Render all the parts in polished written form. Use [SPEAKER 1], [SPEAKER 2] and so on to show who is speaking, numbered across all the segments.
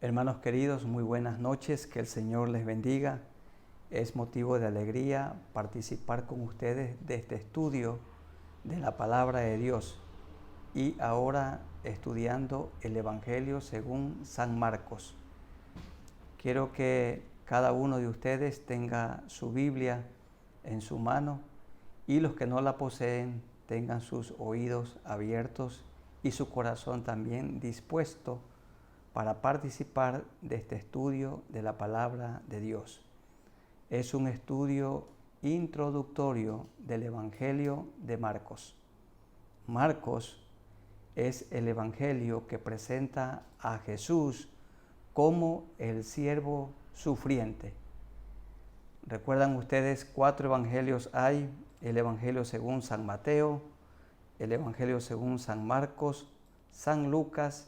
[SPEAKER 1] Hermanos queridos, muy buenas noches, que el Señor les bendiga. Es motivo de alegría participar con ustedes de este estudio de la Palabra de Dios y ahora estudiando el Evangelio según San Marcos. Quiero que cada uno de ustedes tenga su Biblia en su mano y los que no la poseen tengan sus oídos abiertos y su corazón también dispuesto para participar de este estudio de la Palabra de Dios. Es un estudio introductorio del Evangelio de Marcos. Marcos es el Evangelio que presenta a Jesús como el siervo sufriente. ¿Recuerdan ustedes 4 evangelios hay? El Evangelio según San Mateo, el Evangelio según San Marcos, San Lucas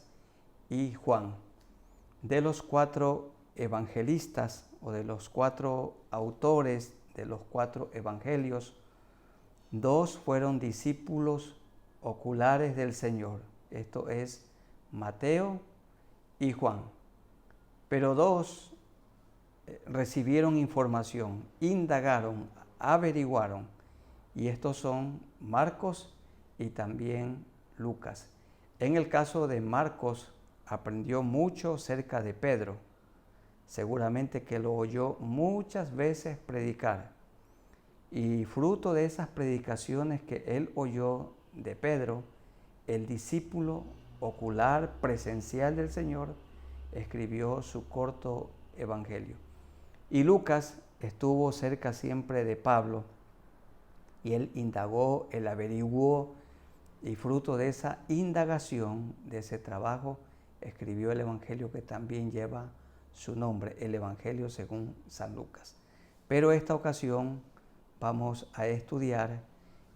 [SPEAKER 1] y Juan. De los 4 evangelistas o de los 4 autores de los 4 evangelios, 2 fueron discípulos oculares del Señor. Esto es Mateo y Juan. Pero 2 recibieron información, indagaron, averiguaron, y estos son Marcos y también Lucas. En el caso de Marcos, aprendió mucho cerca de Pedro, seguramente que lo oyó muchas veces predicar, y fruto de esas predicaciones que él oyó de Pedro, el discípulo ocular presencial del Señor escribió su corto evangelio. Y Lucas estuvo cerca siempre de Pablo, y él indagó, él averiguó, y fruto de esa indagación, de ese trabajo, escribió el Evangelio que también lleva su nombre, el Evangelio según San Lucas. Pero esta ocasión vamos a estudiar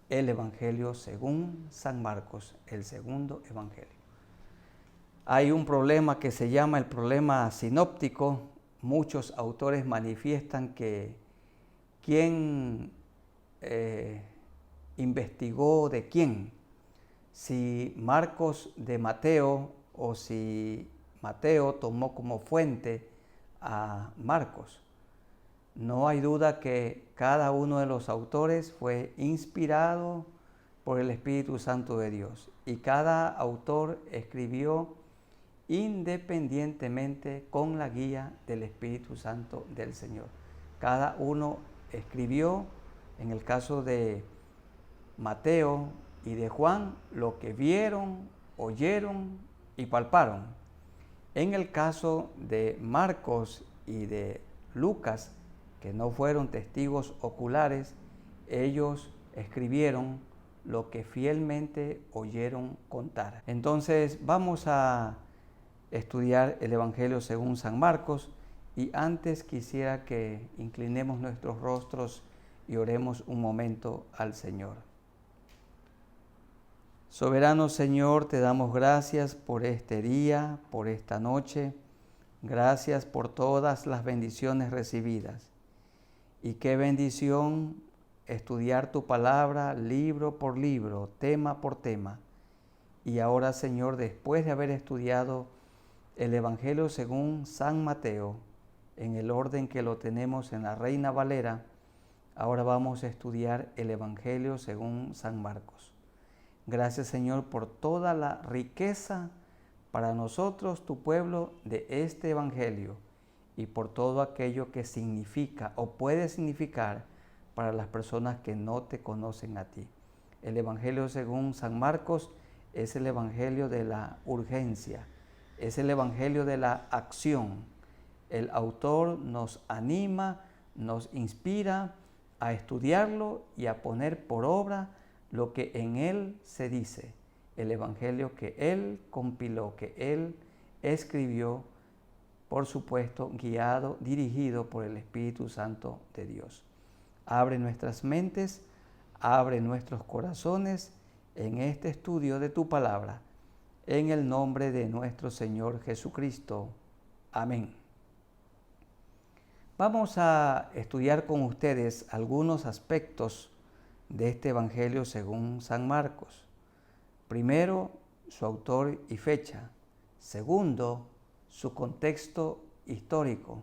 [SPEAKER 1] el Evangelio según San Marcos, el segundo Evangelio. Hay un problema que se llama el problema sinóptico. Muchos autores manifiestan que quién investigó de quién, si Marcos de Mateo o si Mateo tomó como fuente a Marcos. No hay duda que cada uno de los autores fue inspirado por el Espíritu Santo de Dios y cada autor escribió independientemente con la guía del Espíritu Santo del Señor. Cada uno escribió, en el caso de Mateo y de Juan, lo que vieron, oyeron y palparon. En el caso de Marcos y de Lucas, que no fueron testigos oculares, ellos escribieron lo que fielmente oyeron contar. Entonces vamos a estudiar el Evangelio según San Marcos, y antes quisiera que inclinemos nuestros rostros y oremos un momento al Señor. Soberano Señor, te damos gracias por este día, por esta noche. Gracias por todas las bendiciones recibidas. Y qué bendición estudiar tu palabra libro por libro, tema por tema. Y ahora, Señor, después de haber estudiado el Evangelio según San Mateo, en el orden que lo tenemos en la Reina Valera, ahora vamos a estudiar el Evangelio según San Marcos. Gracias, Señor, por toda la riqueza para nosotros, tu pueblo, de este Evangelio y por todo aquello que significa o puede significar para las personas que no te conocen a ti. El Evangelio según San Marcos es el Evangelio de la urgencia, es el Evangelio de la acción. El autor nos anima, nos inspira a estudiarlo y a poner por obra lo que en él se dice, el Evangelio que él compiló, que él escribió, por supuesto, dirigido por el Espíritu Santo de Dios. Abre nuestras mentes, abre nuestros corazones en este estudio de tu palabra, en el nombre de nuestro Señor Jesucristo. Amén. Vamos a estudiar con ustedes algunos aspectos de este Evangelio según San Marcos. Primero, su autor y fecha. Segundo, su contexto histórico.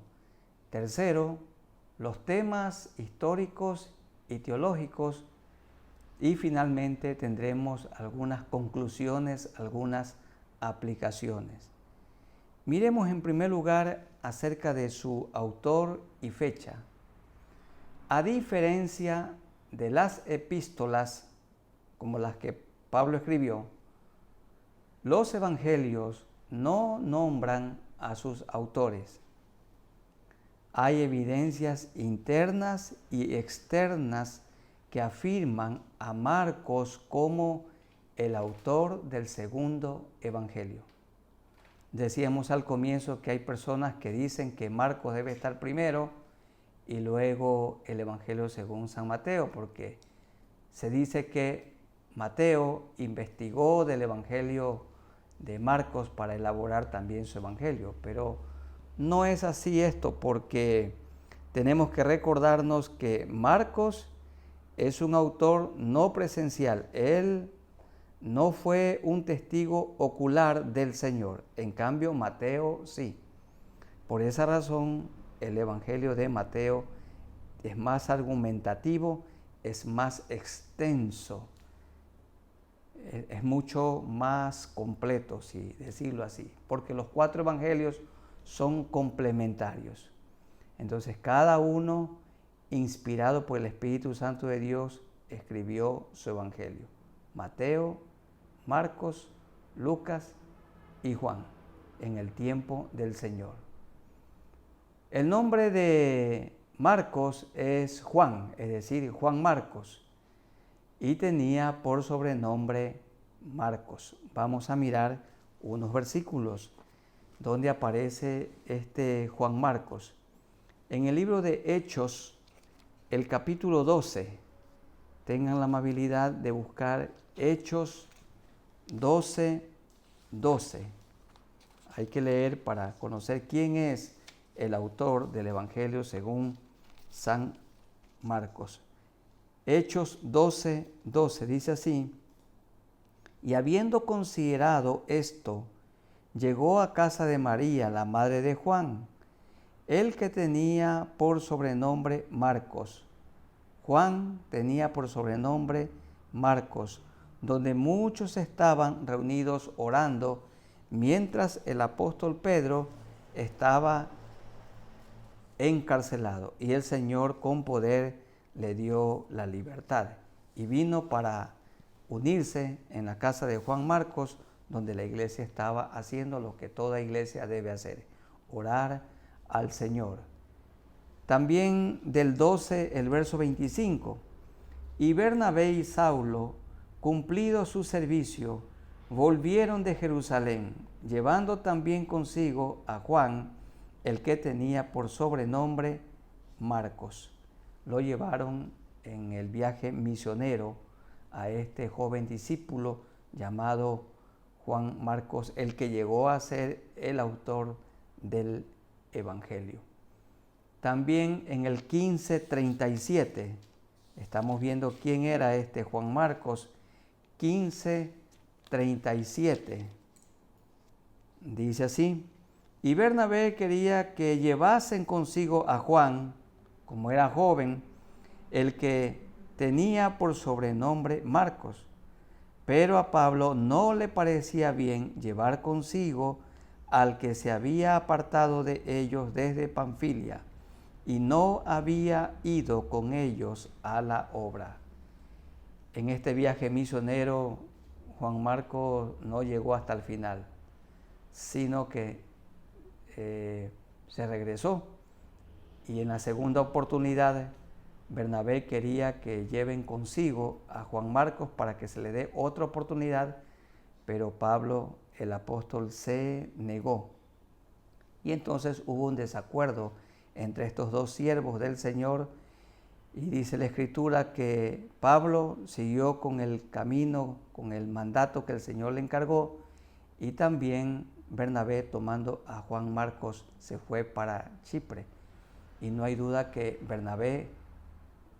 [SPEAKER 1] Tercero, los temas históricos y teológicos. Y finalmente tendremos algunas conclusiones, algunas aplicaciones. Miremos en primer lugar acerca de su autor y fecha. A diferencia de las epístolas, como las que Pablo escribió, los evangelios no nombran a sus autores. Hay evidencias internas y externas que afirman a Marcos como el autor del segundo evangelio. Decíamos al comienzo que hay personas que dicen que Marcos debe estar primero y luego el evangelio según San Mateo, porque se dice que Mateo investigó del evangelio de Marcos para elaborar también su evangelio, pero no es así esto, porque tenemos que recordarnos que Marcos es un autor no presencial. Él no fue un testigo ocular del Señor. En cambio, Mateo sí. Por esa razón, el evangelio de Mateo es más argumentativo, es más extenso, es mucho más completo, si decirlo así, porque los 4 evangelios son complementarios. Entonces, cada uno, inspirado por el Espíritu Santo de Dios, escribió su evangelio. Mateo, Marcos, Lucas y Juan, en el tiempo del Señor. El nombre de Marcos es Juan, es decir, Juan Marcos, y tenía por sobrenombre Marcos. Vamos a mirar unos versículos donde aparece este Juan Marcos. En el libro de Hechos, el capítulo 12, tengan la amabilidad de buscar Hechos 12. Hay que leer para conocer quién es el autor del Evangelio según San Marcos. Hechos 12 dice así: y habiendo considerado esto, llegó a casa de María, la madre de Juan, el que tenía por sobrenombre Marcos. Juan tenía por sobrenombre Marcos, donde muchos estaban reunidos orando, mientras el apóstol Pedro estaba encarcelado, y el Señor con poder le dio la libertad, y vino para unirse en la casa de Juan Marcos, donde la iglesia estaba haciendo lo que toda iglesia debe hacer: orar al Señor. También del 12, el verso 25, y Bernabé y Saulo, cumplido su servicio, volvieron de Jerusalén, llevando también consigo a Juan, el que tenía por sobrenombre Marcos. Lo llevaron en el viaje misionero a este joven discípulo llamado Juan Marcos, el que llegó a ser el autor del Evangelio. También en el 15:37 estamos viendo quién era este Juan Marcos. 15:37 dice así: y Bernabé quería que llevasen consigo a Juan, como era joven, el que tenía por sobrenombre Marcos. Pero a Pablo no le parecía bien llevar consigo al que se había apartado de ellos desde Panfilia, y no había ido con ellos a la obra. En este viaje misionero, Juan Marcos no llegó hasta el final, sino que se regresó. Y en la segunda oportunidad, Bernabé quería que lleven consigo a Juan Marcos para que se le dé otra oportunidad, pero Pablo el apóstol se negó. Y entonces hubo un desacuerdo entre estos dos siervos del Señor. Y dice la Escritura que Pablo siguió con el camino, con el mandato que el Señor le encargó, y también Bernabé, tomando a Juan Marcos, se fue para Chipre. Y no hay duda que Bernabé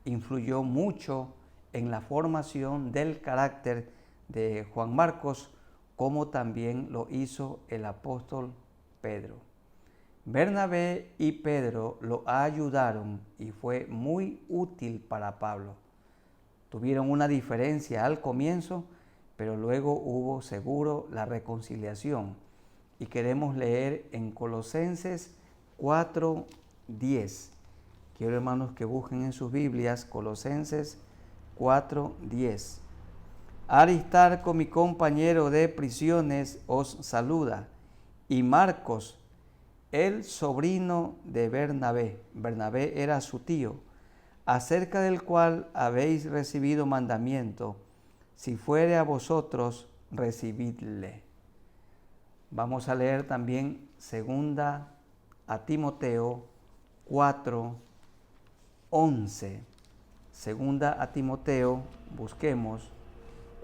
[SPEAKER 1] influyó mucho en la formación del carácter de Juan Marcos, como también lo hizo el apóstol Pedro. Bernabé y Pedro lo ayudaron y fue muy útil para Pablo. Tuvieron una diferencia al comienzo, pero luego hubo seguro la reconciliación. Y queremos leer en Colosenses 4:10. Quiero, hermanos, que busquen en sus Biblias Colosenses 4:10. Aristarco, mi compañero de prisiones, os saluda, y Marcos, el sobrino de Bernabé. Bernabé era su tío, acerca del cual habéis recibido mandamiento. Si fuere a vosotros, recibidle. Vamos a leer también segunda a Timoteo 4:11. Segunda a Timoteo, busquemos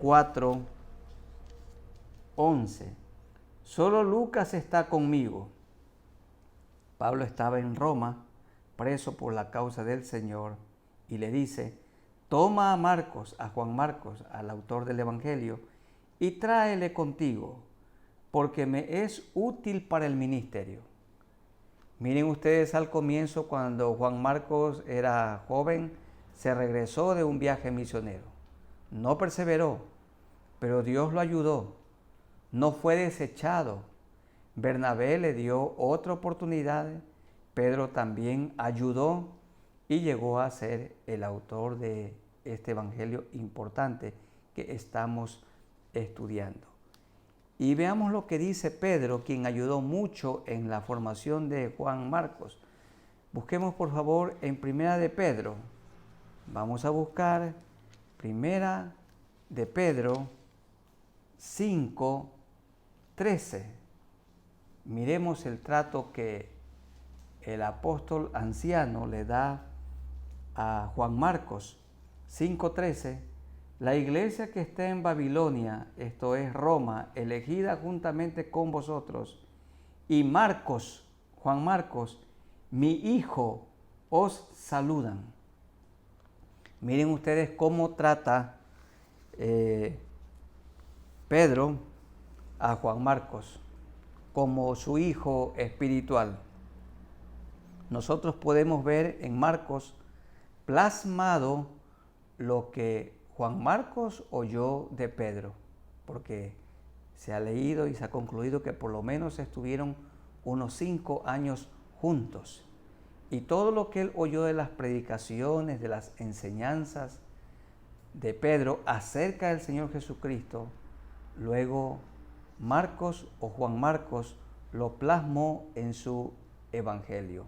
[SPEAKER 1] 4:11. Solo Lucas está conmigo. Pablo estaba en Roma, preso por la causa del Señor, y le dice: toma a Marcos, a Juan Marcos, al autor del Evangelio, y tráele contigo, porque me es útil para el ministerio. Miren ustedes, al comienzo, cuando Juan Marcos era joven, se regresó de un viaje misionero. No perseveró, pero Dios lo ayudó. No fue desechado. Bernabé le dio otra oportunidad, Pedro también ayudó y llegó a ser el autor de este evangelio importante que estamos estudiando. Y veamos lo que dice Pedro, quien ayudó mucho en la formación de Juan Marcos. Busquemos por favor en Primera de Pedro. Vamos a buscar Primera de Pedro 5:13. Miremos el trato que el apóstol anciano le da a Juan Marcos. 5:13. La iglesia que está en Babilonia, esto es Roma, elegida juntamente con vosotros, y Marcos, Juan Marcos, mi hijo, os saludan. Miren ustedes cómo trata Pedro a Juan Marcos como su hijo espiritual. Nosotros podemos ver en Marcos plasmado lo que Juan Marcos oyó de Pedro, porque se ha leído y se ha concluido que por lo menos estuvieron unos 5 años juntos. Y todo lo que él oyó de las predicaciones, de las enseñanzas de Pedro acerca del Señor Jesucristo, luego Marcos o Juan Marcos lo plasmó en su evangelio.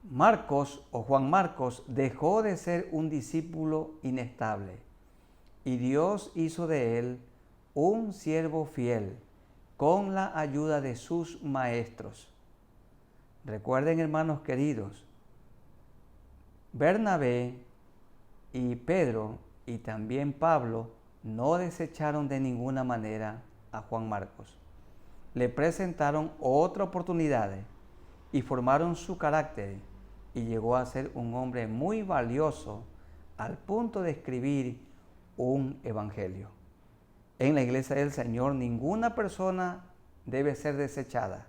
[SPEAKER 1] Marcos o Juan Marcos dejó de ser un discípulo inestable y Dios hizo de él un siervo fiel con la ayuda de sus maestros. Recuerden, hermanos queridos, Bernabé y Pedro y también Pablo no desecharon de ninguna manera a Juan Marcos. Le presentaron otra oportunidad y formaron su carácter, y llegó a ser un hombre muy valioso al punto de escribir un evangelio. En la iglesia del Señor ninguna persona debe ser desechada,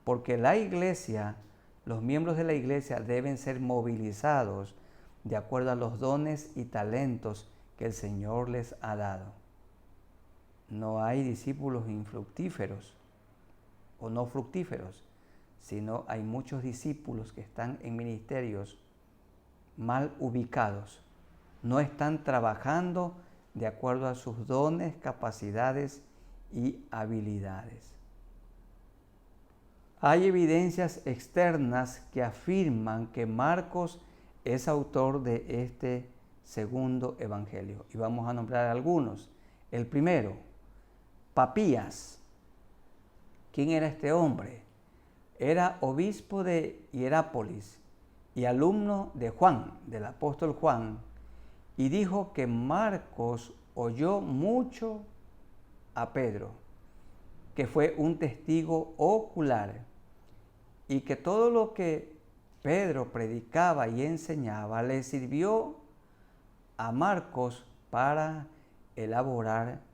[SPEAKER 1] porque la iglesia, los miembros de la iglesia deben ser movilizados de acuerdo a los dones y talentos que el Señor les ha dado. No hay discípulos infructíferos o no fructíferos, sino hay muchos discípulos que están en ministerios mal ubicados. No están trabajando de acuerdo a sus dones, capacidades y habilidades. Hay evidencias externas que afirman que Marcos es autor de este segundo evangelio. Y vamos a nombrar algunos. El primero, Papías. ¿Quién era este hombre? Era obispo de Hierápolis y alumno de Juan, del apóstol Juan, y dijo que Marcos oyó mucho a Pedro, que fue un testigo ocular, y que todo lo que Pedro predicaba y enseñaba le sirvió a Marcos para elaborar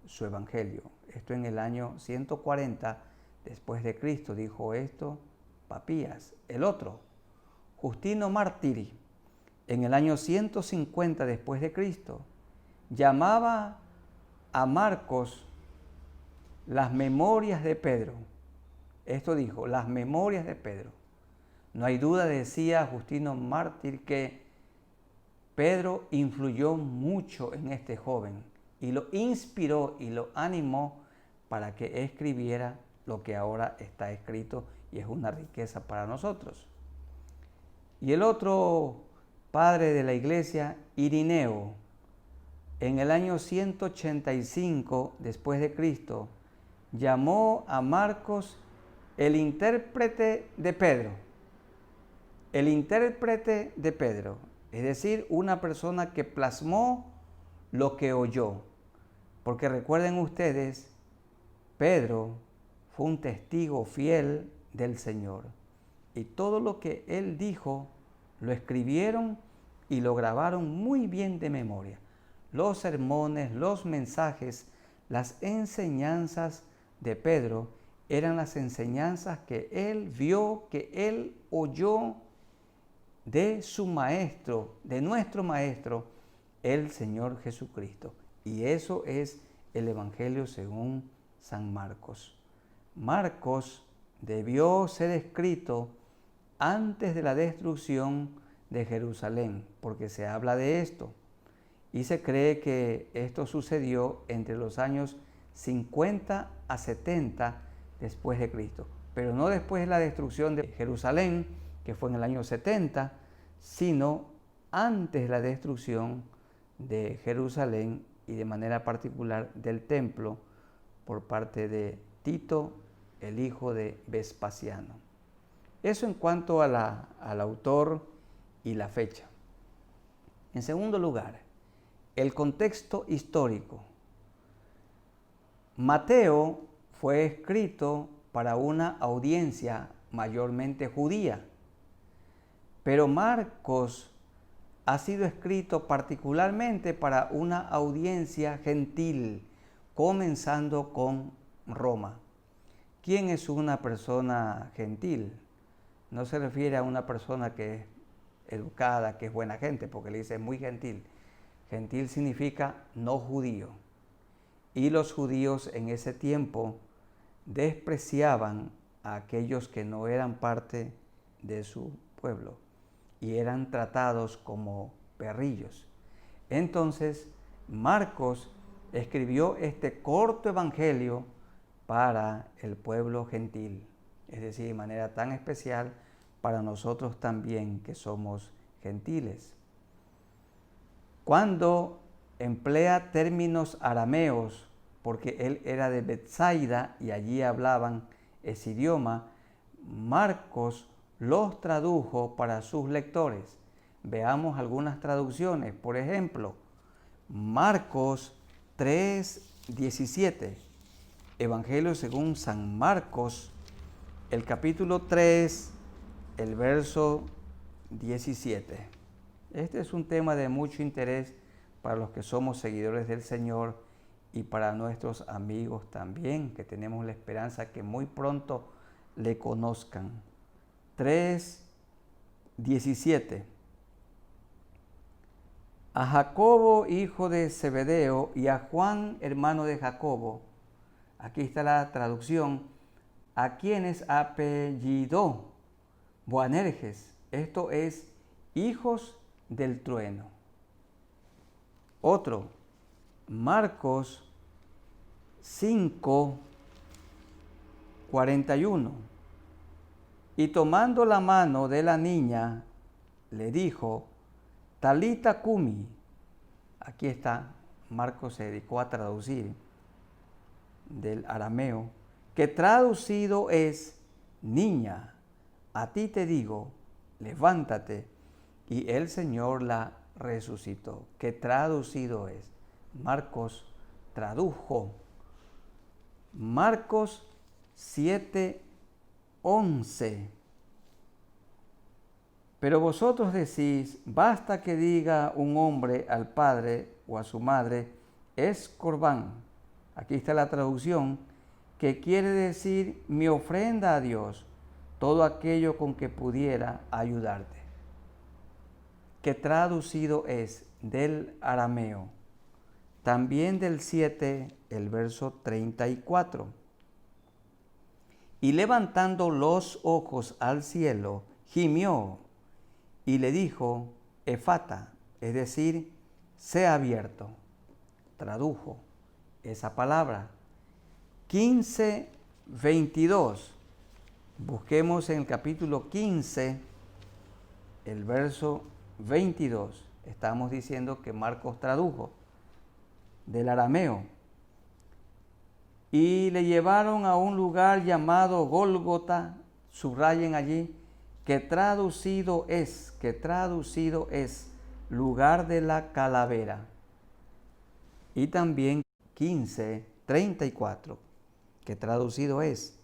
[SPEAKER 1] su evangelio. Esto en el año 140 después de Cristo dijo esto Papías. El otro, Justino Mártir, en el año 150 después de Cristo, llamaba a Marcos las memorias de Pedro. Esto dijo, las memorias de Pedro. No hay duda, decía Justino Mártir, que Pedro influyó mucho en este joven y lo inspiró y lo animó para que escribiera lo que ahora está escrito y es una riqueza para nosotros. Y el otro padre de la iglesia, Irineo, en el año 185 después de Cristo, llamó a Marcos el intérprete de Pedro. El intérprete de Pedro, es decir, una persona que plasmó lo que oyó. Porque recuerden ustedes, Pedro fue un testigo fiel del Señor. Y todo lo que él dijo, lo escribieron y lo grabaron muy bien de memoria. Los sermones, los mensajes, las enseñanzas de Pedro eran las enseñanzas que él vio, que él oyó de su maestro, de nuestro maestro, el Señor Jesucristo. Y eso es el Evangelio según San Marcos. Marcos debió ser escrito antes de la destrucción de Jerusalén, porque se habla de esto. Y se cree que esto sucedió entre los años 50 a 70 después de Cristo. Pero no después de la destrucción de Jerusalén, que fue en el año 70, sino antes de la destrucción de Jerusalén y de manera particular del templo por parte de Tito, el hijo de Vespasiano. Eso en cuanto al autor y la fecha. En segundo lugar, el contexto histórico. Mateo fue escrito para una audiencia mayormente judía, pero Marcos ha sido escrito particularmente para una audiencia gentil, comenzando con Roma. ¿Quién es una persona gentil? No se refiere a una persona que es educada, que es buena gente, porque le dice muy gentil. Gentil significa no judío. Y los judíos en ese tiempo despreciaban a aquellos que no eran parte de su pueblo y eran tratados como perrillos. Entonces, Marcos escribió este corto evangelio para el pueblo gentil, es decir, de manera tan especial para nosotros también que somos gentiles. Cuando emplea términos arameos, porque él era de Betsaida y allí hablaban ese idioma, Marcos los tradujo para sus lectores. Veamos algunas traducciones. Por ejemplo, Marcos 3:17. Evangelio según San Marcos, el capítulo 3, el verso 17. Este es un tema de mucho interés para los que somos seguidores del Señor y para nuestros amigos también, que tenemos la esperanza que muy pronto le conozcan. 3:17. A Jacobo, hijo de Zebedeo, y a Juan, hermano de Jacobo, aquí está la traducción, a quienes apellidó Boanerges, esto es, hijos del trueno. Otro, Marcos 5:41. Y tomando la mano de la niña, le dijo, Talita cumi. Aquí está, Marcos se dedicó a traducir. del arameo, que traducido es: niña, a ti te digo, levántate. Y el Señor la resucitó. Que traducido es. Marcos tradujo. Marcos 7:11. Pero vosotros decís: basta que diga un hombre al padre o a su madre, es corbán. Aquí está la traducción, que quiere decir mi ofrenda a Dios, todo aquello con que pudiera ayudarte. Que traducido es del arameo. También del 7, el verso 34. Y levantando los ojos al cielo, gimió y le dijo: Efata, es decir, sea abierto. Tradujo esa palabra. 15:22. Busquemos en el capítulo 15, el verso 22. Estamos diciendo que Marcos tradujo del arameo. Y le llevaron a un lugar llamado Gólgota, subrayen allí, que traducido es lugar de la calavera. Y también 15:34, que traducido es: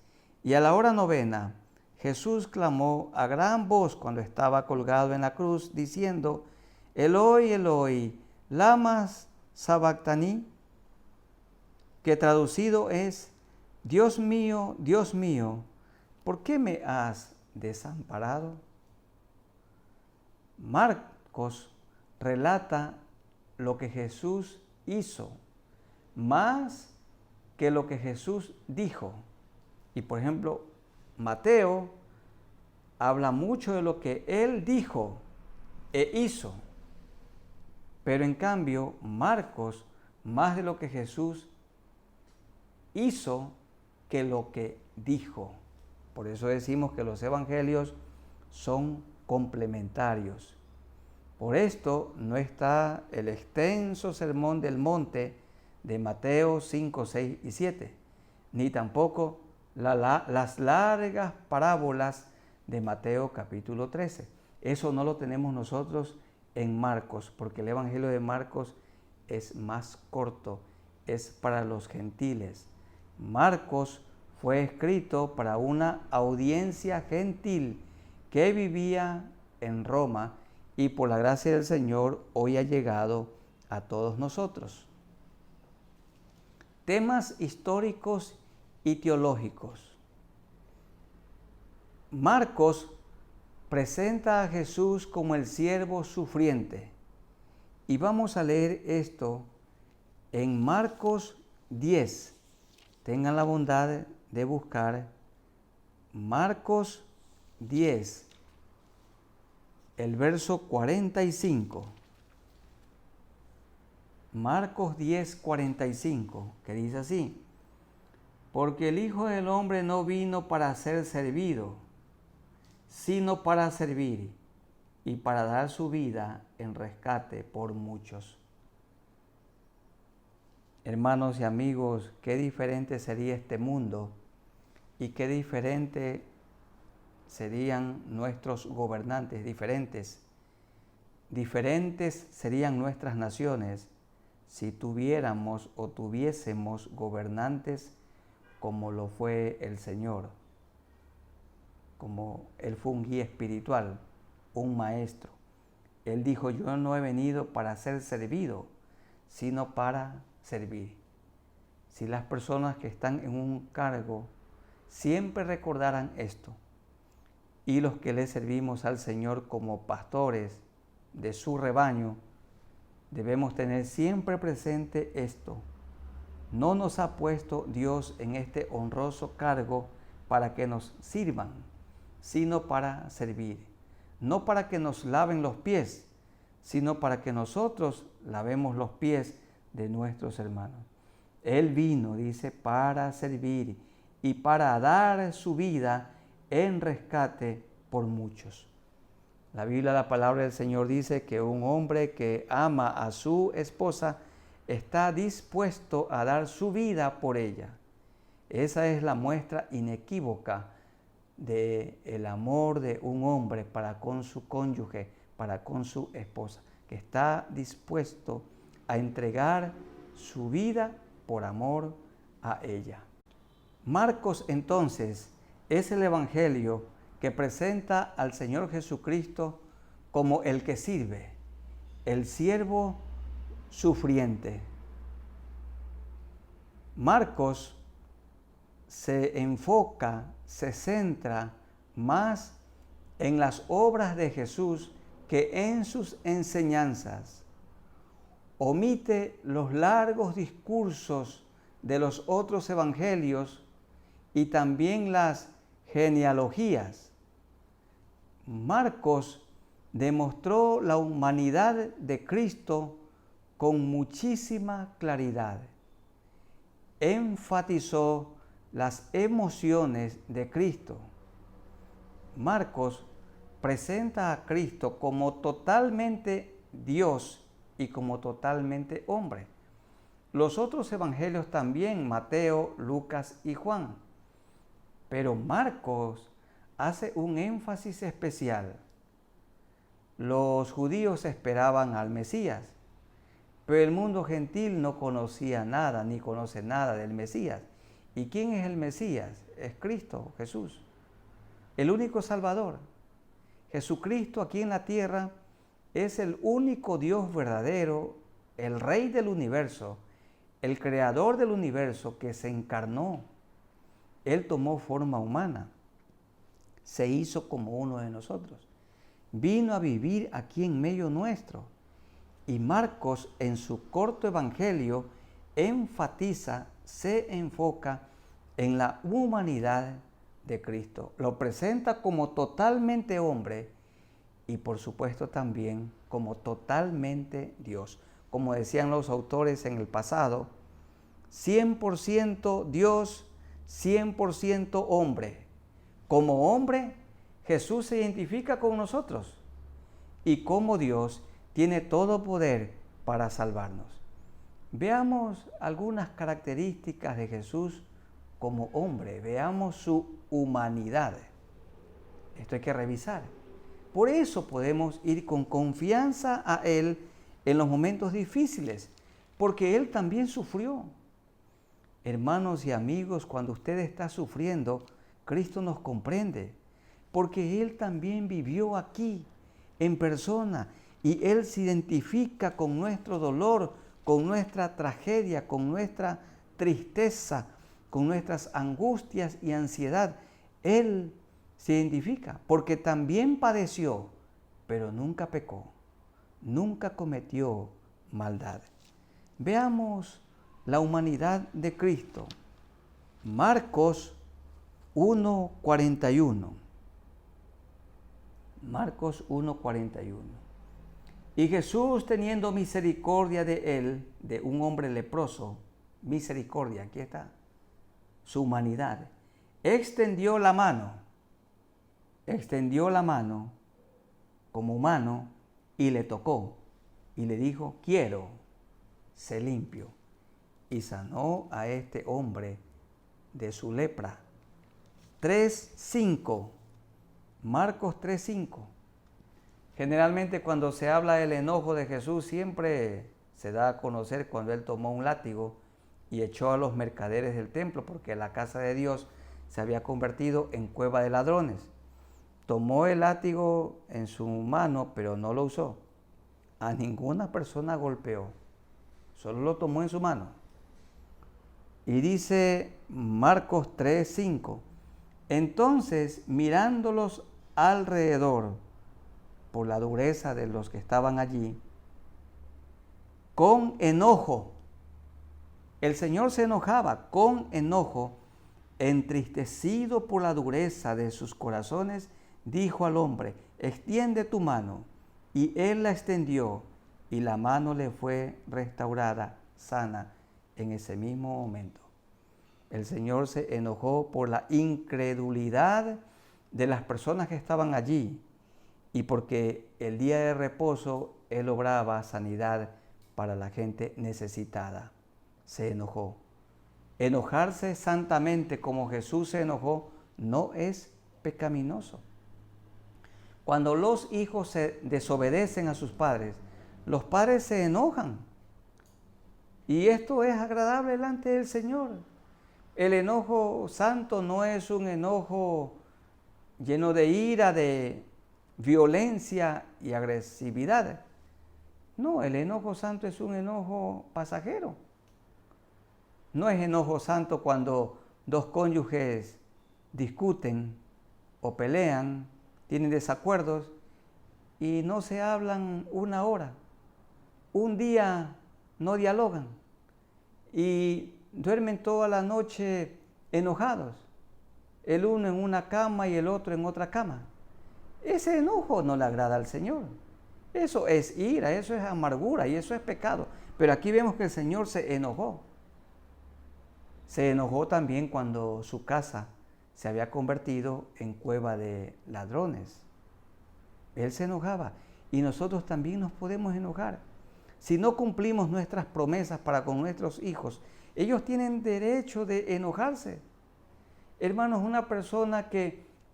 [SPEAKER 1] y a la hora novena, Jesús clamó a gran voz cuando estaba colgado en la cruz, diciendo: Eloi, Eloi, lama sabactani, que traducido es: Dios mío, ¿por qué me has desamparado? Marcos relata lo que Jesús hizo, más que lo que Jesús dijo. Y por ejemplo, Mateo habla mucho de lo que él dijo e hizo. Pero en cambio, Marcos, más de lo que Jesús hizo que lo que dijo. Por eso decimos que los evangelios son complementarios. Por esto no está el extenso sermón del monte de Mateo 5, 6 y 7, ni tampoco las largas parábolas de Mateo capítulo 13. Eso no lo tenemos nosotros en Marcos, porque el evangelio de Marcos es más corto, es para los gentiles. Marcos fue escrito para una audiencia gentil que vivía en Roma y por la gracia del Señor hoy ha llegado a todos nosotros. Temas históricos y teológicos. Marcos presenta a Jesús como el siervo sufriente. Y vamos a leer esto en Marcos 10. Tengan la bondad de buscar Marcos 10, el verso 45. Marcos 10, 45, que dice así: porque el Hijo del Hombre no vino para ser servido, sino para servir y para dar su vida en rescate por muchos. Hermanos y amigos, qué diferente sería este mundo y qué diferente serían nuestros gobernantes, diferentes serían nuestras naciones si tuviéramos o tuviésemos gobernantes como lo fue el Señor, como Él fue un guía espiritual, un maestro. Él dijo: yo no he venido para ser servido, sino para servir. Si las personas que están en un cargo siempre recordaran esto, y los que le servimos al Señor como pastores de su rebaño, debemos tener siempre presente esto: no nos ha puesto Dios en este honroso cargo para que nos sirvan, sino para servir. No para que nos laven los pies, sino para que nosotros lavemos los pies de nuestros hermanos. Él vino, dice, para servir y para dar su vida en rescate por muchos. La Biblia, la palabra del Señor dice que un hombre que ama a su esposa está dispuesto a dar su vida por ella. Esa es la muestra inequívoca del amor de un hombre para con su cónyuge, para con su esposa, que está dispuesto a entregar su vida por amor a ella. Marcos entonces es el evangelio que presenta al Señor Jesucristo como el que sirve, el siervo sufriente. Marcos se enfoca, se centra más en las obras de Jesús que en sus enseñanzas. Omite los largos discursos de los otros evangelios y también las genealogías. Marcos demostró la humanidad de Cristo con muchísima claridad. Enfatizó las emociones de Cristo. Marcos presenta a Cristo como totalmente Dios y como totalmente hombre. Los otros evangelios también, Mateo, Lucas y Juan. Pero Marcos hace un énfasis especial. Los judíos esperaban al Mesías, pero el mundo gentil no conocía nada ni conoce nada del Mesías. ¿Y quién es el Mesías? Es Cristo, Jesús, el único Salvador. Jesucristo aquí en la tierra es el único Dios verdadero, el Rey del universo, el Creador del universo que se encarnó. Él tomó forma humana, se hizo como uno de nosotros, vino a vivir aquí en medio nuestro. Y Marcos en su corto evangelio enfatiza, se enfoca en la humanidad de Cristo. Lo presenta como totalmente hombre y por supuesto también como totalmente Dios. Como decían los autores en el pasado, 100% Dios, 100% hombre. Como hombre, Jesús se identifica con nosotros y como Dios tiene todo poder para salvarnos. Veamos algunas características de Jesús como hombre, veamos su humanidad. Esto hay que revisar. Por eso podemos ir con confianza a Él en los momentos difíciles, porque Él también sufrió. Hermanos y amigos, cuando usted está sufriendo, Cristo nos comprende, porque Él también vivió aquí en persona y Él se identifica con nuestro dolor, con nuestra tragedia, con nuestra tristeza, con nuestras angustias y ansiedad. Él se identifica porque también padeció, pero nunca pecó, nunca cometió maldad. Veamos la humanidad de Cristo. Marcos 1:41. Marcos 1:41. Y Jesús, teniendo misericordia de él, de un hombre leproso, misericordia, aquí está, su humanidad, extendió la mano como humano y le tocó y le dijo, quiero, sé limpio. Y sanó a este hombre de su lepra. 3:5. Marcos 3:5. Generalmente cuando se habla del enojo de Jesús siempre se da a conocer cuando Él tomó un látigo y echó a los mercaderes del templo porque la casa de Dios se había convertido en cueva de ladrones. Tomó el látigo en su mano pero no lo usó. A ninguna persona golpeó, solo lo tomó en su mano. Y dice Marcos 3:5, entonces mirándolos alrededor, por la dureza de los que estaban allí, con enojo, el Señor se enojaba con enojo, entristecido por la dureza de sus corazones, dijo al hombre, extiende tu mano. Y él la extendió, y la mano le fue restaurada, sana, en ese mismo momento. El Señor se enojó por la incredulidad de las personas que estaban allí y porque el día de reposo Él obraba sanidad para la gente necesitada. Se enojó. Enojarse santamente como Jesús se enojó no es pecaminoso. Cuando los hijos se desobedecen a sus padres, los padres se enojan. Y esto es agradable delante del Señor. El enojo santo no es un enojo lleno de ira, de violencia y agresividad. No, el enojo santo es un enojo pasajero. No es enojo santo cuando dos cónyuges discuten o pelean, tienen desacuerdos y no se hablan una hora. Un día no dialogan y duermen toda la noche enojados. El uno en una cama y el otro en otra cama. Ese enojo no le agrada al Señor. Eso es ira, eso es amargura y eso es pecado. Pero aquí vemos que el Señor se enojó. Se enojó también cuando su casa se había convertido en cueva de ladrones. Él se enojaba y nosotros también nos podemos enojar. Si no cumplimos nuestras promesas para con nuestros hijos, ellos tienen derecho de enojarse. Hermanos, una persona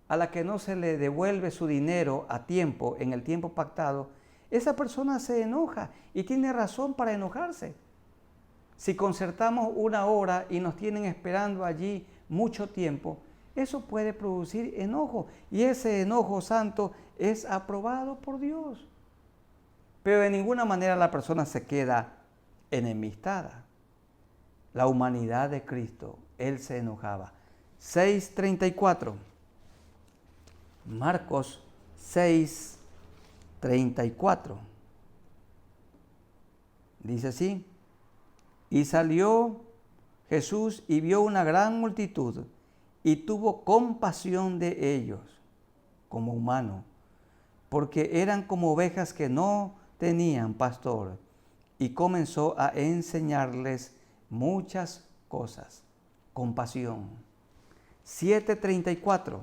[SPEAKER 1] a la que no se le devuelve su dinero a tiempo, en el tiempo pactado, esa persona se enoja y tiene razón para enojarse. Si concertamos una hora y nos tienen esperando allí mucho tiempo, eso puede producir enojo y ese enojo santo es aprobado por Dios. Pero de ninguna manera la persona se queda enemistada. La humanidad de Cristo, Él se enojaba. 6:34. Marcos 6:34. Dice así: y salió Jesús y vio una gran multitud y tuvo compasión de ellos como humano, porque eran como ovejas que no tenían pastor, y comenzó a enseñarles muchas cosas. Compasión. 7:34.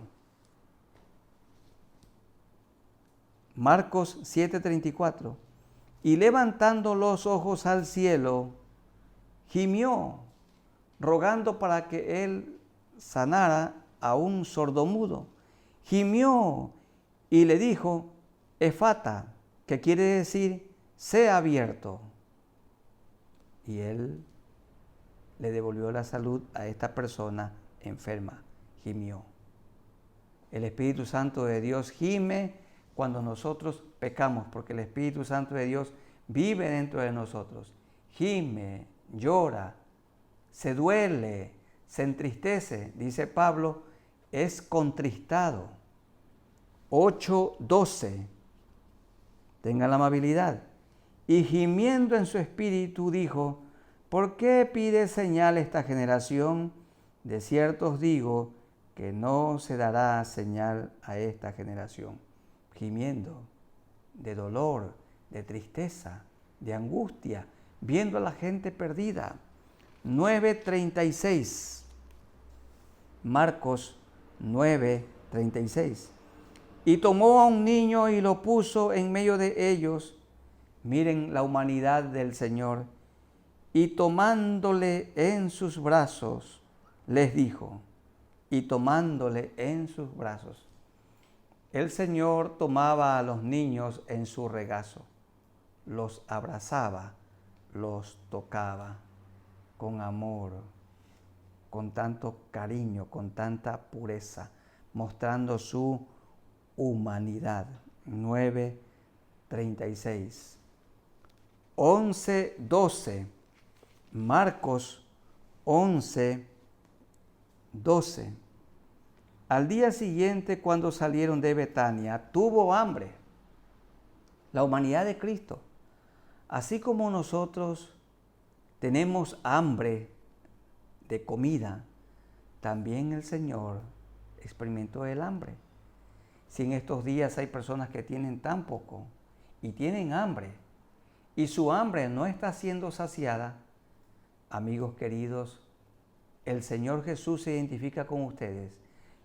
[SPEAKER 1] Marcos 7:34. Y levantando los ojos al cielo, gimió, rogando para que él sanara a un sordomudo. Gimió y le dijo, Efata, que quiere decir, sea abierto. Y él le devolvió la salud a esta persona enferma. Gimió. El Espíritu Santo de Dios gime cuando nosotros pecamos, porque el Espíritu Santo de Dios vive dentro de nosotros. Gime, llora, se duele, se entristece. Dice Pablo, es contristado. 8:12. Tenga la amabilidad. Y gimiendo en su espíritu dijo, ¿por qué pide señal esta generación? De cierto os digo que no se dará señal a esta generación. Gimiendo de dolor, de tristeza, de angustia, viendo a la gente perdida. 9:36. Marcos 9:36. Y tomó a un niño y lo puso en medio de ellos. Miren la humanidad del Señor. Y tomándole en sus brazos, les dijo, y tomándole en sus brazos. El Señor tomaba a los niños en su regazo, los abrazaba, los tocaba con amor, con tanto cariño, con tanta pureza, mostrando su humanidad. 9:36. 11:12. Marcos 11:12. Al día siguiente, cuando salieron de Betania, tuvo hambre. La humanidad de Cristo. Así como nosotros tenemos hambre de comida, también el Señor experimentó el hambre. Si en estos días hay personas que tienen tan poco y tienen hambre, y su hambre no está siendo saciada, amigos queridos, el Señor Jesús se identifica con ustedes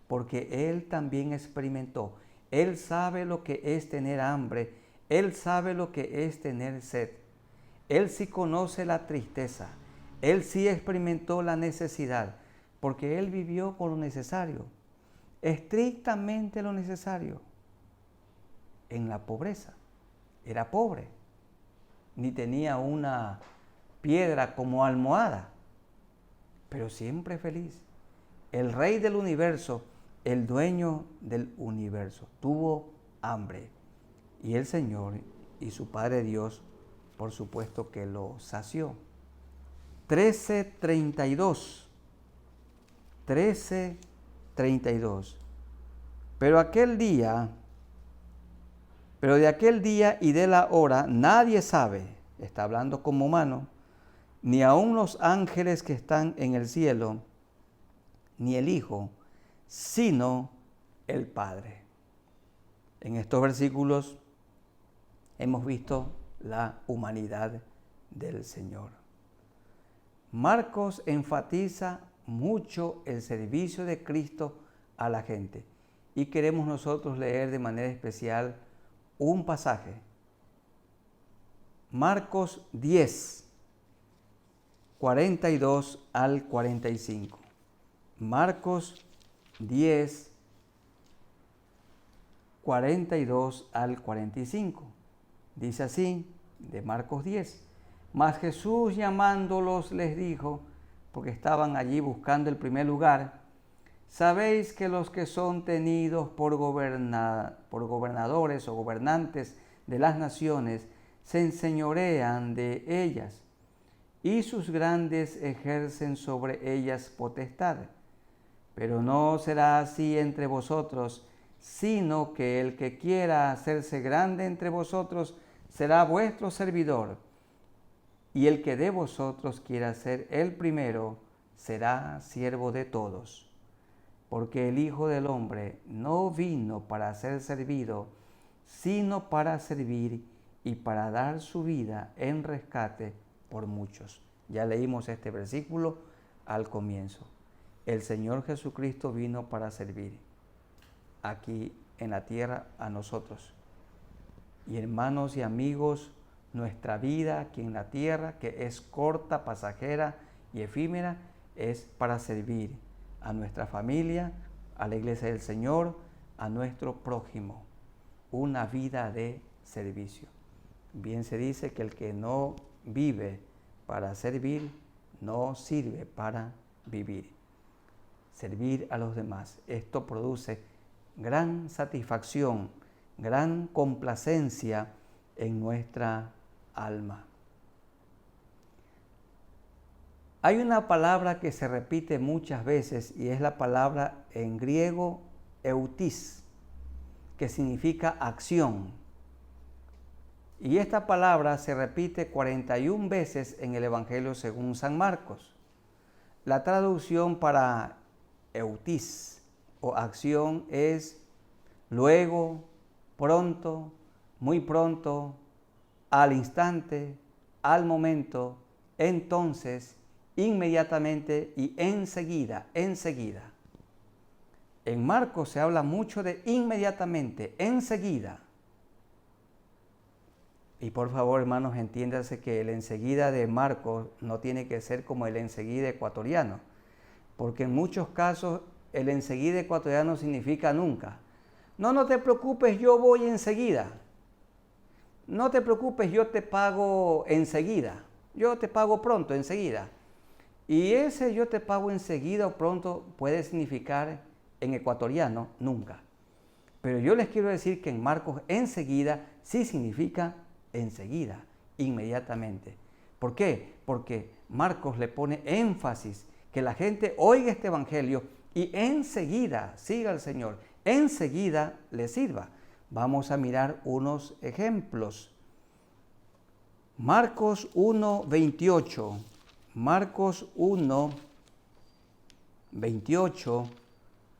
[SPEAKER 1] porque Él también experimentó. Él sabe lo que es tener hambre, Él sabe lo que es tener sed. Él sí conoce la tristeza, Él sí experimentó la necesidad, porque él vivió con lo necesario, estrictamente lo necesario, en la pobreza. Era pobre, ni tenía una piedra como almohada, pero siempre feliz. El rey del universo, el dueño del universo, tuvo hambre y el Señor y su Padre Dios, por supuesto que lo sació. 13:32. 13:32. Pero de aquel día y de la hora nadie sabe, está hablando como humano, ni aun los ángeles que están en el cielo, ni el Hijo, sino el Padre. En estos versículos hemos visto la humanidad del Señor. Marcos enfatiza mucho el servicio de Cristo a la gente y queremos nosotros leer de manera especial un pasaje. Marcos 10, 42 al 45. Marcos 10, 42 al 45. Dice así, de Marcos 10. Mas Jesús llamándolos les dijo, porque estaban allí buscando el primer lugar, sabéis que los que son tenidos por gobernadores o gobernantes de las naciones se enseñorean de ellas, y sus grandes ejercen sobre ellas potestad. Pero no será así entre vosotros, sino que el que quiera hacerse grande entre vosotros será vuestro servidor, y el que de vosotros quiera ser el primero será siervo de todos. Porque el Hijo del Hombre no vino para ser servido, sino para servir y para dar su vida en rescate por muchos. Ya leímos este versículo al comienzo. El Señor Jesucristo vino para servir aquí en la tierra a nosotros. Y hermanos y amigos, nuestra vida aquí en la tierra, que es corta, pasajera y efímera, es para servir a nuestra familia, a la iglesia del Señor, a nuestro prójimo. Una vida de servicio. Bien se dice que el que no vive para servir, no sirve para vivir. Servir a los demás. Esto produce gran satisfacción, gran complacencia en nuestra alma. Hay una palabra que se repite muchas veces y es la palabra en griego eutis, que significa acción. Y esta palabra se repite 41 veces en el Evangelio según San Marcos. La traducción para eutis o acción es luego, pronto, muy pronto, al instante, al momento, entonces, inmediatamente y enseguida, enseguida. En Marcos se habla mucho de inmediatamente, enseguida. Y por favor, hermanos, entiéndase que el enseguida de Marcos no tiene que ser como el enseguida ecuatoriano, porque en muchos casos el enseguida ecuatoriano significa nunca. No te preocupes, yo voy enseguida. No te preocupes, yo te pago enseguida. Yo te pago pronto, enseguida. Y ese yo te pago enseguida o pronto puede significar en ecuatoriano nunca. Pero yo les quiero decir que en Marcos enseguida sí significa enseguida, inmediatamente. ¿Por qué? Porque Marcos le pone énfasis que la gente oiga este evangelio y enseguida siga al Señor, enseguida le sirva. Vamos a mirar unos ejemplos. Marcos 1:28. Marcos 1:28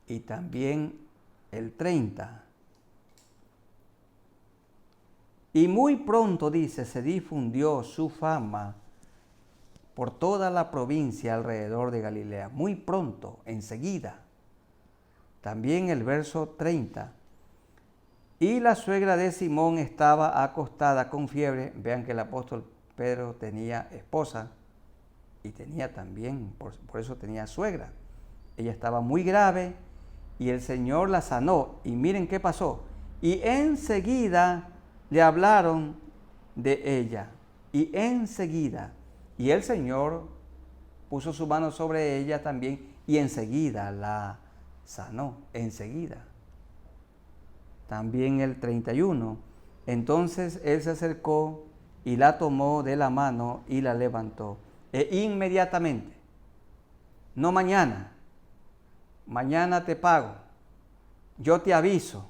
[SPEAKER 1] y también el 30. Y muy pronto, dice, se difundió su fama por toda la provincia alrededor de Galilea. Muy pronto, enseguida. También el verso 30. Y la suegra de Simón estaba acostada con fiebre. Vean que el apóstol Pedro tenía esposa. y tenía también, por eso tenía suegra. Ella estaba muy grave y el Señor la sanó. Y miren qué pasó. Y enseguida le hablaron de ella. Y enseguida. Y el Señor puso su mano sobre ella también y enseguida la sanó. Enseguida. También el 31. Entonces él se acercó y la tomó de la mano y la levantó. E inmediatamente. No mañana. Mañana te pago. Yo te aviso.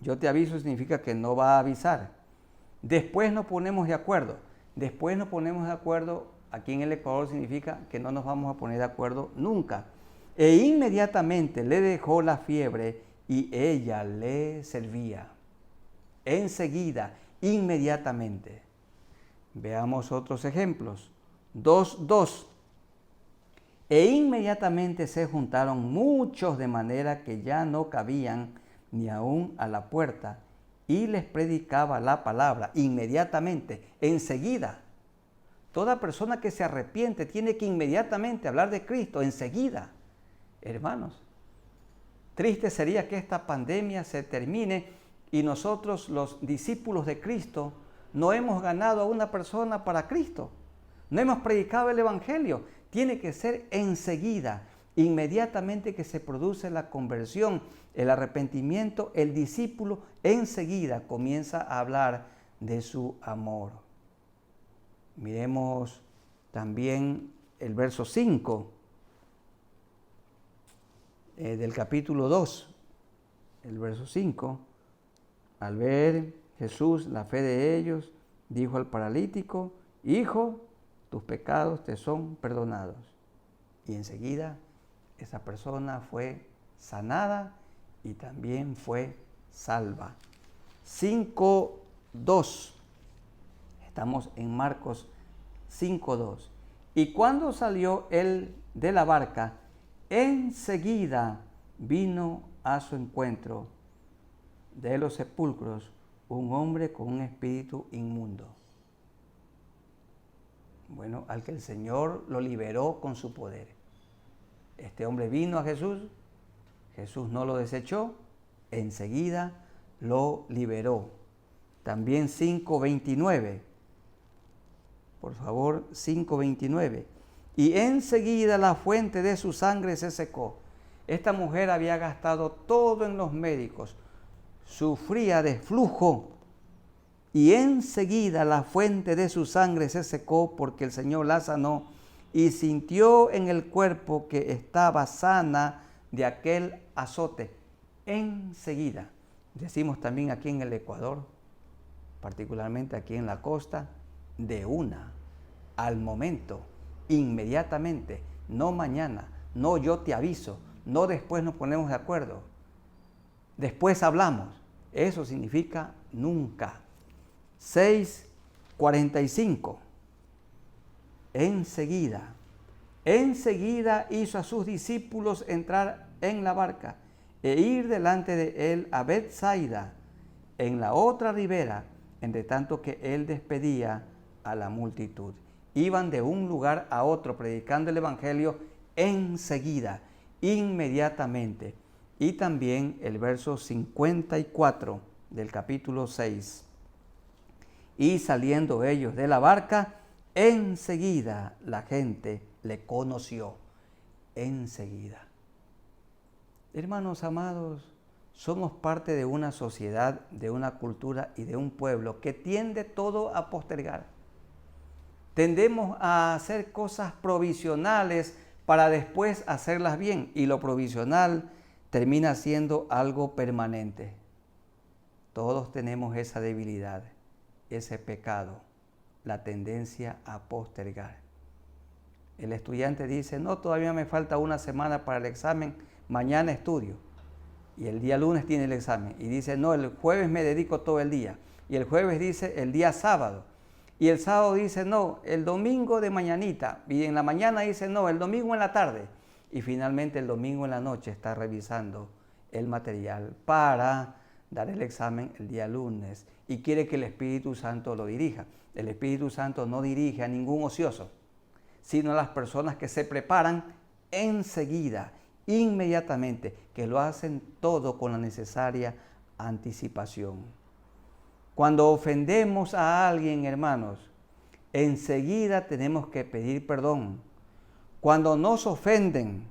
[SPEAKER 1] Yo te aviso significa que no va a avisar. Después nos ponemos de acuerdo. Después nos ponemos de acuerdo, aquí en el Ecuador significa que no nos vamos a poner de acuerdo nunca. E inmediatamente le dejó la fiebre y ella le servía. Enseguida, inmediatamente. Veamos otros ejemplos. 2:2. E inmediatamente se juntaron muchos de manera que ya no cabían ni aún a la puerta, y les predicaba la palabra inmediatamente, enseguida. Toda persona que se arrepiente tiene que inmediatamente hablar de Cristo, enseguida. Hermanos, triste sería que esta pandemia se termine y nosotros, los discípulos de Cristo, no hemos ganado a una persona para Cristo. No hemos predicado el Evangelio. Tiene que ser enseguida, inmediatamente que se produce la conversión, el arrepentimiento, el discípulo enseguida comienza a hablar de su amor. Miremos también el verso 5 del capítulo 2. El verso 5. Al ver Jesús la fe de ellos, dijo al paralítico: Hijo, tus pecados te son perdonados. Y enseguida esa persona fue sanada y también fue salva. 5:2. Estamos en Marcos 5:2. Y cuando salió él de la barca, enseguida vino a su encuentro de los sepulcros un hombre con un espíritu inmundo. Bueno, al que el Señor lo liberó con su poder. Este hombre vino a Jesús, Jesús no lo desechó, enseguida lo liberó. También 5:29. Por favor, 5:29. Y enseguida la fuente de su sangre se secó. Esta mujer había gastado todo en los médicos, sufría de flujo. Y enseguida la fuente de su sangre se secó porque el Señor la sanó y sintió en el cuerpo que estaba sana de aquel azote. Enseguida. Decimos también aquí en el Ecuador, particularmente aquí en la costa, de una, al momento, inmediatamente, no mañana, no yo te aviso, no después nos ponemos de acuerdo, después hablamos. Eso significa nunca. 6:45. Enseguida hizo a sus discípulos entrar en la barca e ir delante de él a Betsaida, en la otra ribera, entre tanto que él despedía a la multitud. Iban de un lugar a otro predicando el Evangelio enseguida, inmediatamente. Y también el verso 54 del capítulo 6. Y saliendo ellos de la barca, enseguida la gente le conoció. Enseguida. Hermanos amados, somos parte de una sociedad, de una cultura y de un pueblo que tiende todo a postergar. Tendemos a hacer cosas provisionales para después hacerlas bien, y lo provisional termina siendo algo permanente. Todos tenemos esa debilidad, ese pecado, la tendencia a postergar. El estudiante dice: no, todavía me falta una semana para el examen, mañana estudio. Y el día lunes tiene el examen. Y dice: no, el jueves me dedico todo el día. Y el jueves dice: el día sábado. Y el sábado dice: no, el domingo de mañanita. Y en la mañana dice: no, el domingo en la tarde. Y finalmente el domingo en la noche está revisando el material para dar el examen el día lunes. Y quiere que el Espíritu Santo lo dirija. El Espíritu Santo no dirige a ningún ocioso, sino las personas que se preparan enseguida, inmediatamente, que lo hacen todo con la necesaria anticipación. Cuando ofendemos a alguien, hermanos, enseguida tenemos que pedir perdón. Cuando nos ofenden,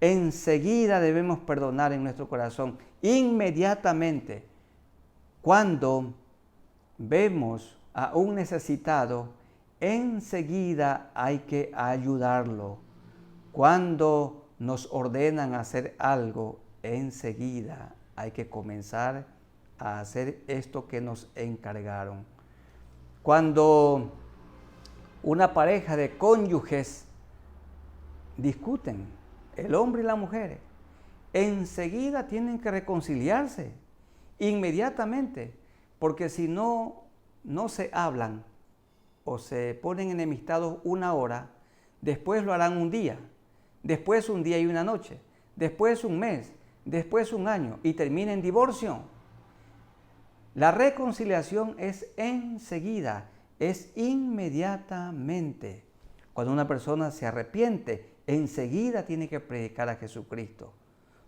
[SPEAKER 1] enseguida debemos perdonar en nuestro corazón, inmediatamente. Cuando vemos a un necesitado, enseguida hay que ayudarlo. Cuando nos ordenan hacer algo, enseguida hay que comenzar a hacer esto que nos encargaron. Cuando una pareja de cónyuges discuten, el hombre y la mujer, enseguida tienen que reconciliarse, inmediatamente, porque si no se hablan o se ponen enemistados una hora, después lo harán un día, después un día y una noche, después un mes, después un año y termina en divorcio. La reconciliación es enseguida, es inmediatamente. Cuando una persona se arrepiente, enseguida tiene que predicar a Jesucristo.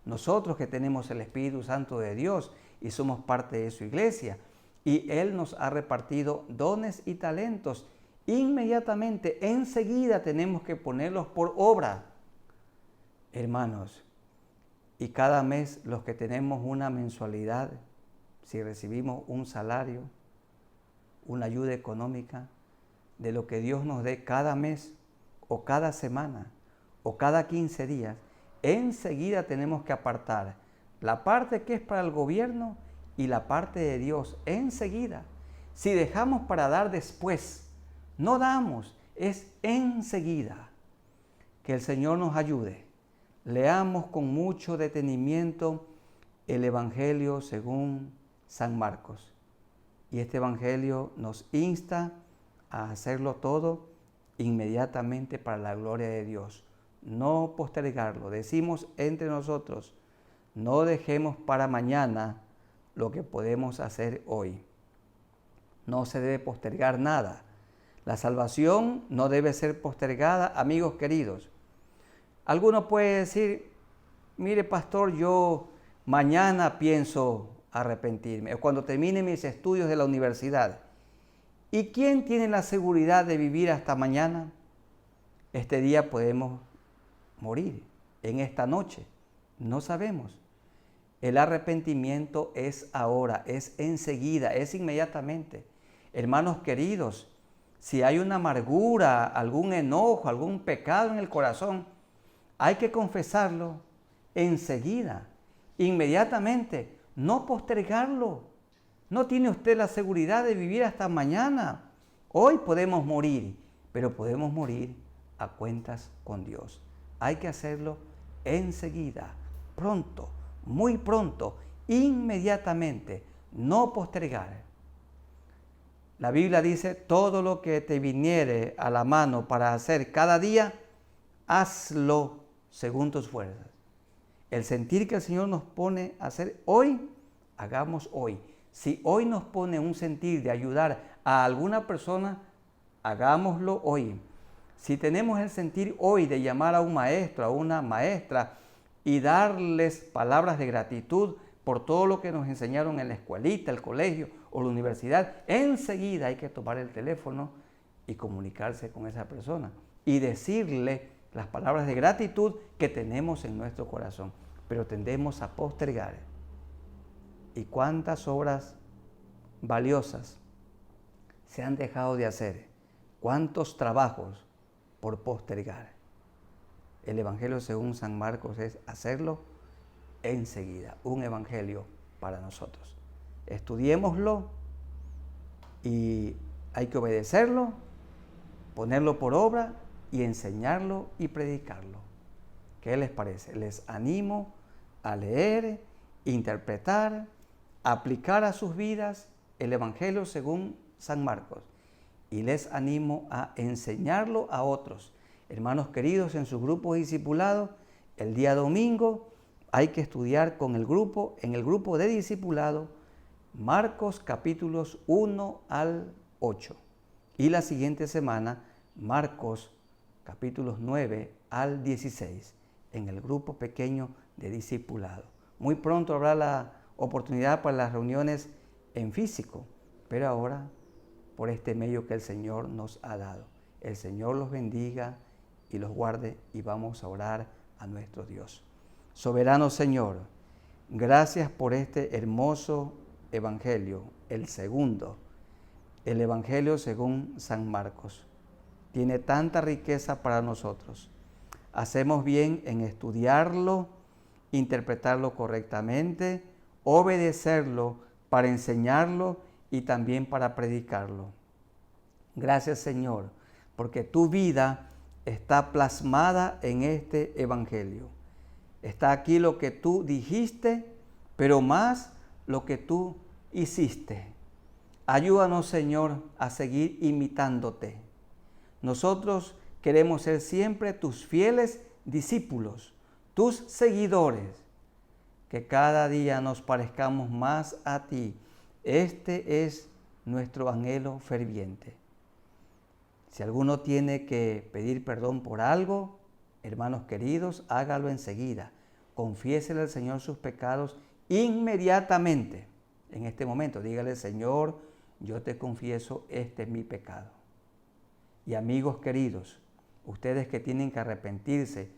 [SPEAKER 1] Nosotros que tenemos el Espíritu Santo de Dios y somos parte de su iglesia, y Él nos ha repartido dones y talentos, inmediatamente, enseguida tenemos que ponerlos por obra. Hermanos, y cada mes los que tenemos una mensualidad, si recibimos un salario, una ayuda económica, de lo que Dios nos dé cada mes o cada semana o cada 15 días, enseguida tenemos que apartar la parte que es para el gobierno y la parte de Dios enseguida. Si dejamos para dar después, no damos, es enseguida. Que el Señor nos ayude. Leamos con mucho detenimiento el Evangelio según San Marcos. Y este Evangelio nos insta a hacerlo todo inmediatamente para la gloria de Dios. No postergarlo. Decimos entre nosotros, no dejemos para mañana lo que podemos hacer hoy. No se debe postergar nada. La salvación no debe ser postergada, amigos queridos. Alguno puede decir, mire pastor, yo mañana pienso arrepentirme, o cuando termine mis estudios de la universidad. ¿Y quién tiene la seguridad de vivir hasta mañana? Este día podemos morir, en esta noche, no sabemos. El arrepentimiento es ahora, es enseguida, es inmediatamente. Hermanos queridos, si hay una amargura, algún enojo, algún pecado en el corazón, hay que confesarlo enseguida, inmediatamente, no postergarlo. No tiene usted la seguridad de vivir hasta mañana. Hoy podemos morir, pero podemos morir a cuentas con Dios. Hay que hacerlo enseguida, pronto, muy pronto, inmediatamente, no postergar. La Biblia dice, todo lo que te viniere a la mano para hacer cada día, hazlo según tus fuerzas. El sentir que el Señor nos pone a hacer hoy, hagamos hoy. Si hoy nos pone un sentir de ayudar a alguna persona, hagámoslo hoy. Si tenemos el sentir hoy de llamar a un maestro, a una maestra y darles palabras de gratitud por todo lo que nos enseñaron en la escuelita, el colegio o la universidad, enseguida hay que tomar el teléfono y comunicarse con esa persona y decirle las palabras de gratitud que tenemos en nuestro corazón, pero tendemos a postergar. ¿Y cuántas obras valiosas se han dejado de hacer? ¿Cuántos trabajos por postergar? El Evangelio según San Marcos es hacerlo enseguida, un Evangelio para nosotros. Estudiémoslo y hay que obedecerlo, ponerlo por obra y enseñarlo y predicarlo. ¿Qué les parece? Les animo a leer, interpretar, aplicar a sus vidas el Evangelio según San Marcos y les animo a enseñarlo a otros. Hermanos queridos, en su grupo discipulado, el día domingo hay que estudiar con el grupo, en el grupo de discipulado, Marcos capítulos 1 al 8. Y la siguiente semana, Marcos capítulos 9 al 16, en el grupo pequeño de discipulado. Muy pronto habrá la oportunidad para las reuniones en físico, pero ahora por este medio que el Señor nos ha dado. El Señor los bendiga y los guarde, y vamos a orar a nuestro Dios. Soberano Señor, gracias por este hermoso evangelio, el segundo, el evangelio según San Marcos. Tiene tanta riqueza para nosotros. Hacemos bien en estudiarlo, interpretarlo correctamente, obedecerlo para enseñarlo y también para predicarlo. Gracias, Señor, porque tu vida está plasmada en este evangelio. Está aquí lo que tú dijiste, pero más lo que tú hiciste. Ayúdanos, Señor, a seguir imitándote. Nosotros queremos ser siempre tus fieles discípulos, tus seguidores, que cada día nos parezcamos más a ti. Este es nuestro anhelo ferviente. Si alguno tiene que pedir perdón por algo, hermanos queridos, hágalo enseguida. Confiésele al Señor sus pecados inmediatamente. En este momento, dígale: Señor, yo te confieso, este es mi pecado. Y amigos queridos, ustedes que tienen que arrepentirse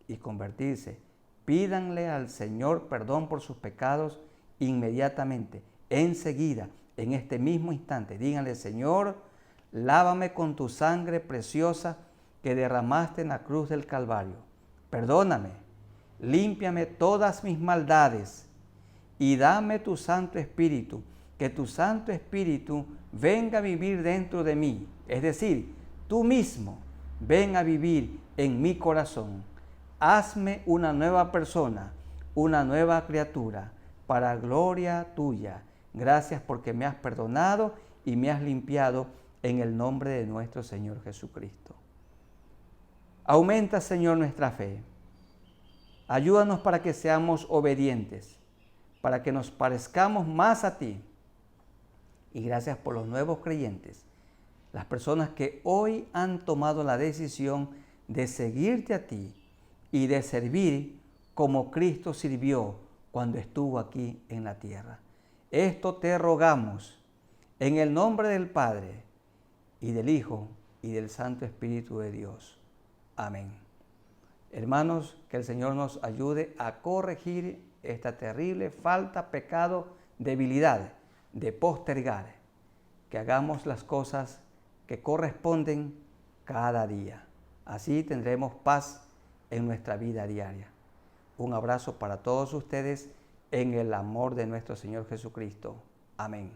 [SPEAKER 1] y convertirse, pídanle al Señor perdón por sus pecados inmediatamente, enseguida, en este mismo instante. Díganle: Señor, lávame con tu sangre preciosa que derramaste en la cruz del Calvario. Perdóname, límpiame todas mis maldades y dame tu Santo Espíritu, que tu Santo Espíritu venga a vivir dentro de mí. Es decir, tú mismo ven a vivir en mi corazón. Hazme una nueva persona, una nueva criatura, para gloria tuya. Gracias porque me has perdonado y me has limpiado, en el nombre de nuestro Señor Jesucristo. Aumenta, Señor, nuestra fe. Ayúdanos para que seamos obedientes, para que nos parezcamos más a ti. Y gracias por los nuevos creyentes, las personas que hoy han tomado la decisión de seguirte a ti y de servir como Cristo sirvió cuando estuvo aquí en la tierra. Esto te rogamos en el nombre del Padre, y del Hijo, y del Santo Espíritu de Dios. Amén. Hermanos, que el Señor nos ayude a corregir esta terrible falta, pecado, debilidad de postergar, que hagamos las cosas que corresponden cada día. Así tendremos paz en nuestra vida diaria. Un abrazo para todos ustedes en el amor de nuestro Señor Jesucristo. Amén.